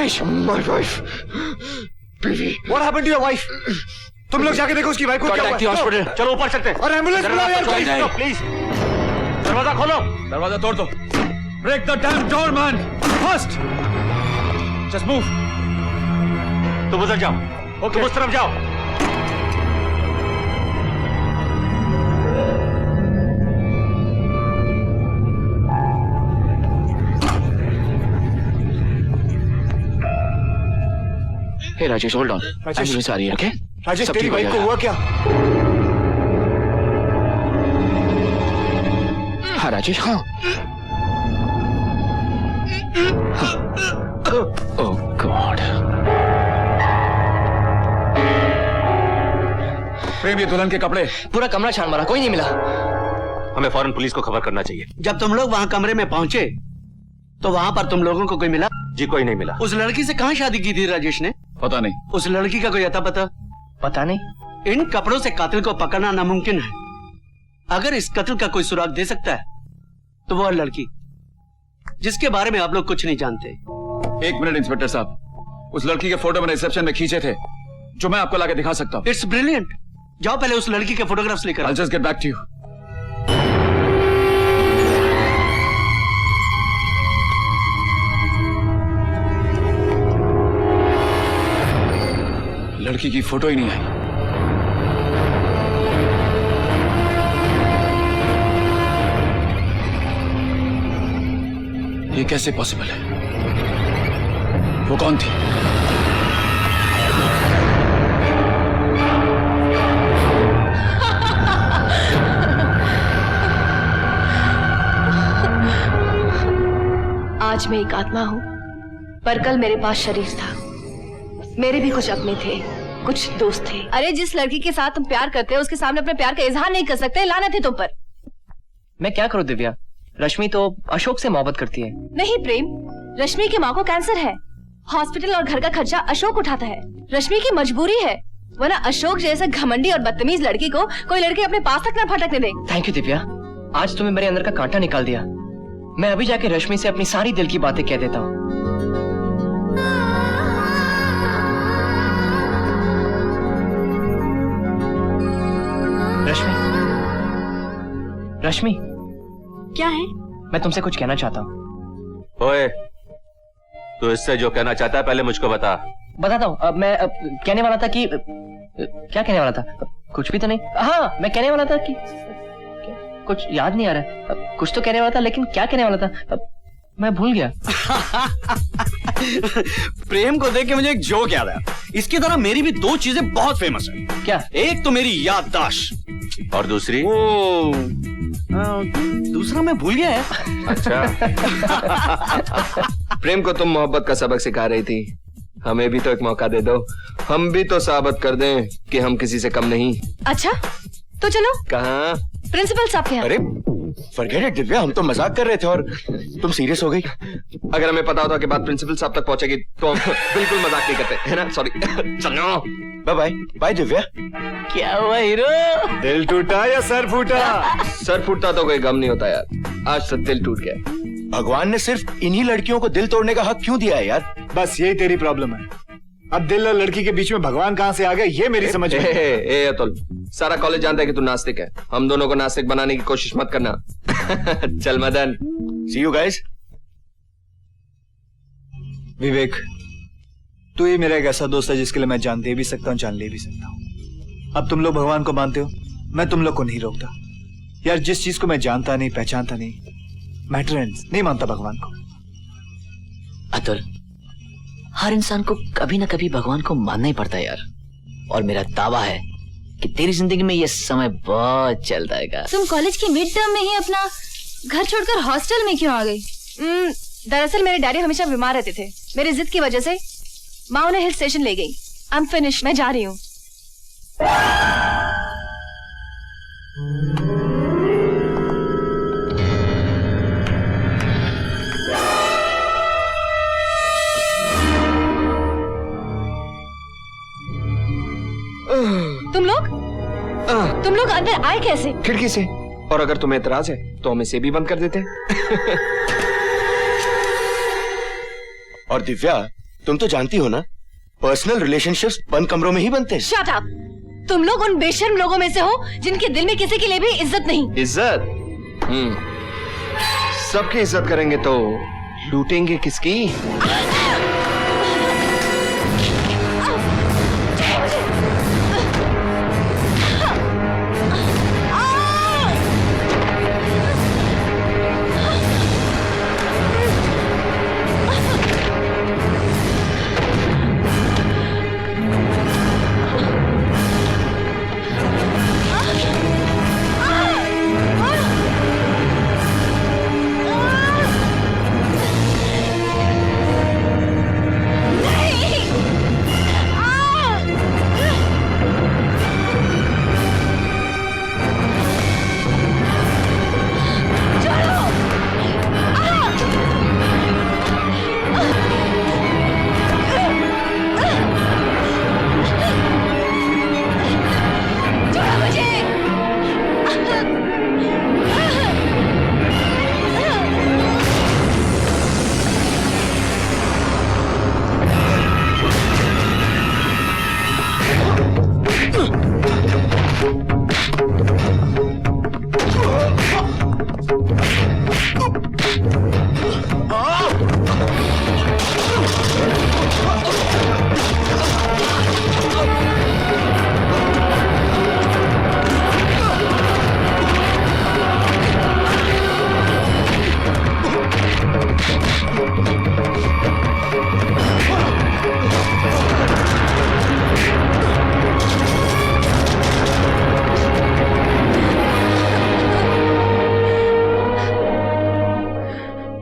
Rajesh, my wife, बीवी। What happened to your wife? तुम लोग जाके देखो उसकी वाइफ को क्या हुआ। हॉस्पिटल, चलो ऊपर चलते हैं। और एम्बुलेंस बुलाओ यार, प्लीज। दरवाजा खोलो, दरवाजा तोड़ दो। Break the damn door man, fast. Just move. तुम उधर जाओ, ओके, उस तरफ जाओ। Hey Rajesh, hold on, ambulance आ रही है। ओके राजेश, तेरी वाइफ को हुआ क्या? हाँ राजेश, हाँ। ओह गॉड। प्रेम, ये दुल्हन के कपड़े। पूरा कमरा छान मारा, कोई नहीं मिला। हमें फौरन पुलिस को खबर करना चाहिए। जब तुम लोग वहाँ कमरे में पहुंचे तो वहाँ पर तुम लोगों को कोई मिला? जी कोई नहीं मिला। उस लड़की से कहाँ शादी की थी राजेश ने? पता नहीं। उस लड़की का कोई अता पता? पता नहीं। इन कपड़ों से कातिल को पकड़ना नामुमकिन है। अगर इस कत्ल का कोई सुराग दे सकता है तो वो लड़की जिसके बारे में आप लोग कुछ नहीं जानते। एक मिनट इंस्पेक्टर साहब, उस लड़की के फोटो मैंने रिसेप्शन में खींचे थे, जो मैं आपको लाके दिखा सकता हूँ। It's brilliant. जाओ पहले उस लड़की के फोटोग्राफ्स लेकर। I'll just get back to you. लड़की की फोटो ही नहीं आई। ये कैसे पॉसिबल है? वो कौन थी? आज मैं एक आत्मा हूँ, पर कल मेरे पास शरीर था। मेरे भी कुछ अपने थे, कुछ दोस्त थे। अरे जिस लड़की के साथ तुम प्यार करते हो उसके सामने अपने प्यार का इजहार नहीं कर सकते, लानत है तुम पर। मैं क्या करूं दिव्या, रश्मि तो अशोक से मोहब्बत करती है। नहीं प्रेम, रश्मि की माँ को कैंसर है, हॉस्पिटल और घर का खर्चा अशोक उठाता है। रश्मि की मजबूरी है, वरना अशोक जैसे घमंडी और बदतमीज लड़की को कोई लड़की अपने पास तक न भटकने दे। थैंक यू दिव्या, आज तुम्हें मेरे अंदर का कांटा निकाल दिया। मैं अभी जाके रश्मि से अपनी सारी दिल की बातें कह देता हूँ। रश्मि, रश्मि, क्या है? मैं तुमसे कुछ कहना चाहता हूँ। ओए, तू इससे जो कहना चाहता है पहले मुझको बता। बताता हूँ। अब मैं कहने वाला था कि क्या कहने वाला था? कुछ भी तो नहीं। हाँ, मैं कहने वाला था कि कुछ याद नहीं आ रहा। कुछ तो कहने वाला था, लेकिन क्या कहने वाला था मैं भूल गया। प्रेम को देख के मुझे एक जोक याद आया। इसकी तरह मेरी भी दो चीजें बहुत फेमस है। क्या? एक तो मेरी याददाश्त और दूसरी? दूसरा मैं भूल गया है। अच्छा। प्रेम को तुम मोहब्बत का सबक सिखा रही थी, हमें भी तो एक मौका दे दो, हम भी तो साबित कर दें कि हम किसी से कम नहीं। अच्छा तो चलो। कहाँ? प्रिंसिपल साहब के यहाँ। अरे फॉरगेट इट दिव्या, हम तो मजाक कर रहे थे और तुम सीरियस हो गई। अगर हमें पता होता कि बात प्रिंसिपल साहब तक पहुंचेगी तो हम बिल्कुल मजाक नहीं करते, है ना? सॉरी। चलो बाय बाय। बाय दिव्या। क्या हुआ हीरो? दिल टूटा या सर फूटा? सर फूटता तो कोई गम नहीं होता यार, आज तक दिल टूट गया। भगवान ने सिर्फ इन्हीं लड़कियों को दिल तोड़ने का हक क्यों दिया है यार? बस यही तेरी प्रॉब्लम है। अब दिल और लड़की के बीच में भगवान कहाँ से आ गया, ये मेरी समझ में। ए अतुल, सारा कॉलेज जानता है कि तू नास्तिक है, हम दोनों को नास्तिक बनाने की कोशिश मत करना। चल मदन, सी यू गाइस। विवेक, तू ही मेरा एक ऐसा दोस्त है जिसके लिए मैं जान दे भी सकता हूँ, जान ले भी सकता हूँ। अब तुम लोग भगवान को मानते हो, मैं तुम लोग को नहीं रोकता यार। जिस चीज को मैं जानता नहीं, पहचानता नहीं, मैटर नहीं मानता भगवान को। अतुल, हर इंसान को कभी ना कभी भगवान को मानना ही पड़ता है यार। और मेरा दावा है कि तेरी जिंदगी में ये समय बहुत चल जाएगा। तुम कॉलेज की मिड टर्म में ही अपना घर छोड़कर हॉस्टल में क्यों आ गई? दरअसल मेरे डैडी हमेशा बीमार रहते थे, मेरी जिद की वजह से माँ उन्हें हिल स्टेशन ले गई। आई एम फिनिश, मैं जा रही हूँ। तुम लोग अंदर आए कैसे? खिड़की से। और अगर तुम्हें एतराज है तो हम इसे भी बंद कर देते। और दिव्या, तुम तो जानती हो ना, पर्सनल रिलेशनशिप्स बंद कमरों में ही बनते हैं। Shut up! तुम लोग उन बेशर्म लोगों में से हो जिनके दिल में किसी के लिए भी इज्जत नहीं। इज्जत? सबकी इज्जत करेंगे तो लूटेंगे किसकी?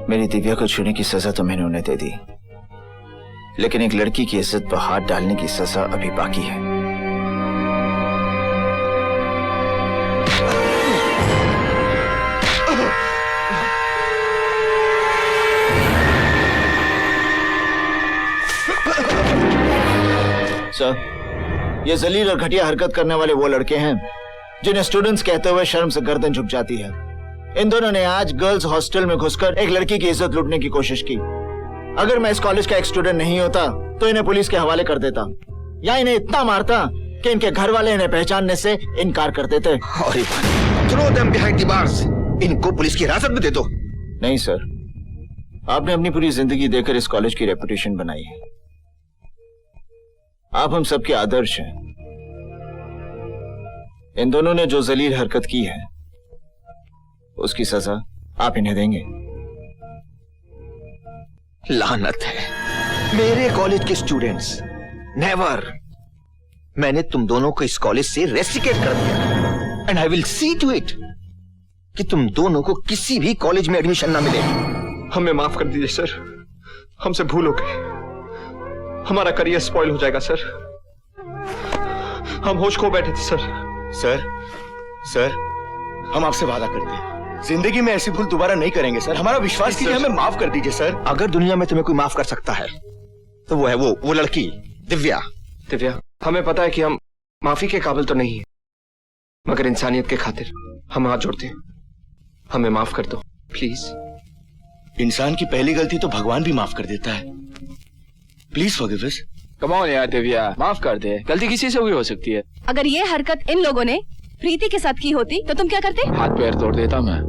मेरी दिव्या को छूने की सजा तो मैंने उन्हें दे दी, लेकिन एक लड़की की इज्जत पर हाथ डालने की सजा अभी बाकी है। सर, ये जलील और घटिया हरकत करने वाले वो लड़के हैं जिन्हें स्टूडेंट्स कहते हुए शर्म से गर्दन झुक जाती है। इन दोनों ने आज गर्ल्स हॉस्टल में घुसकर एक लड़की की इज्जत लूटने की कोशिश की। अगर मैं इस कॉलेज का एक स्टूडेंट नहीं होता तो इन्हें पुलिस के हवाले कर देता, या इन्हें इतना मारता कि इनके घर वाले इन्हें पहचानने से इनकार कर देते। Throw them behind the bars. इनको पुलिस की हिरासत में दे दो। नहीं सर, आपने अपनी पूरी जिंदगी देकर इस कॉलेज की रेपुटेशन बनाई है। आप हम सबके आदर्श हैं। इन दोनों ने जो जलील हरकत की है उसकी सजा आप इन्हें देंगे। लानत है, मेरे कॉलेज के स्टूडेंट्स, नेवर। मैंने तुम दोनों को इस कॉलेज से रेस्टिकेट कर दिया, and I will see to it कि तुम दोनों को किसी भी कॉलेज में एडमिशन ना मिले। हमें माफ कर दीजिए सर, हमसे भूल हो गई। हमारा करियर स्पॉइल हो जाएगा सर। हम होश खो बैठे थे सर। सर, हम आपसे वादा करते हैं, जिंदगी में ऐसी भूल दोबारा नहीं करेंगे सर। हमारा विश्वास कीजिए, हमें माफ कर दीजिए सर। अगर दुनिया में तुम्हें कोई माफ कर सकता है तो वो है वो लड़की दिव्या। दिव्या, हमें पता है कि हम माफी के काबिल तो नहीं है, मगर इंसानियत के खातिर हम हाथ जोड़ते हैं। हमें माफ कर दो प्लीज। इंसान की पहली गलती तो भगवान भी माफ कर देता है। Please forgive us. Come on यार दिव्या, माफ कर दे, गलती किसी से भी हो सकती है। अगर ये हरकत इन लोगों ने प्रीति के साथ की होती तो तुम क्या करते? हाथ पैर तोड़ देता मैं,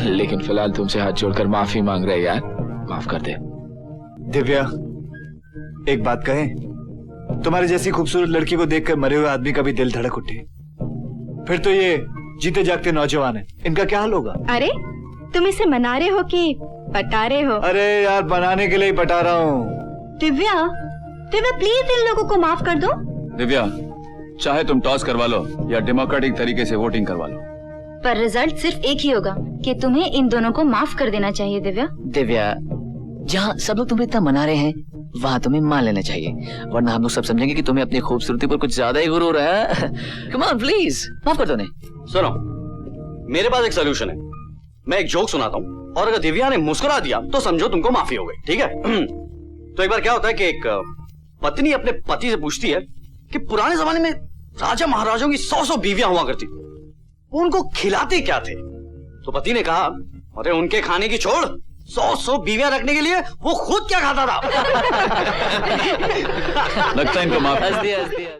लेकिन फिलहाल तुमसे हाथ जोड़कर माफी मांग रहे यार, माफ कर दे। दिव्या, एक बात कहें, तुम्हारी जैसी खूबसूरत लड़की को देखकर मरे हुए आदमी का भी दिल धड़क उठे। फिर तो ये जीते जागते नौजवान है, इनका क्या हाल होगा? अरे तुम इसे मना रहे हो कि पटा रहे हो? अरे यार, बनाने के लिए ही पटा रहा हूँ। दिव्या प्लीज इन लोगों को माफ कर दो। दिव्या, चाहे तुम टॉस करवा लो या डेमोक्रेटिक तरीके से वोटिंग करवा लो, पर रिजल्ट सिर्फ एक ही होगा कि तुम्हें इन दोनों को माफ कर देना चाहिए। दिव्या, जहाँ सब लोग तुम्हें इतना मना रहे हैं वहाँ तुम्हें मान लेना चाहिए, वरना हम लोग सब समझेंगे कि तुम्हें अपनी खूबसूरती पर कुछ ज्यादा ही गुरूर है। कम ऑन प्लीज, माफ कर दो उन्हें। सुनो, मेरे पास एक सोल्यूशन है। मैं एक जोक सुनाता हूँ और अगर दिव्या ने मुस्कुरा दिया तो समझो तुमको माफी हो गई, ठीक है? तो एक बार क्या होता है कि एक पत्नी अपने पति से पूछती है कि पुराने जमाने में राजा महाराजाओं की 100 बीवियां हुआ करती, वो उनको खिलाते क्या थे? तो पति ने कहा, अरे उनके खाने की छोड़, 100 बीवियां रखने के लिए वो खुद क्या खाता था? लगता है इनको माफ हंस दिया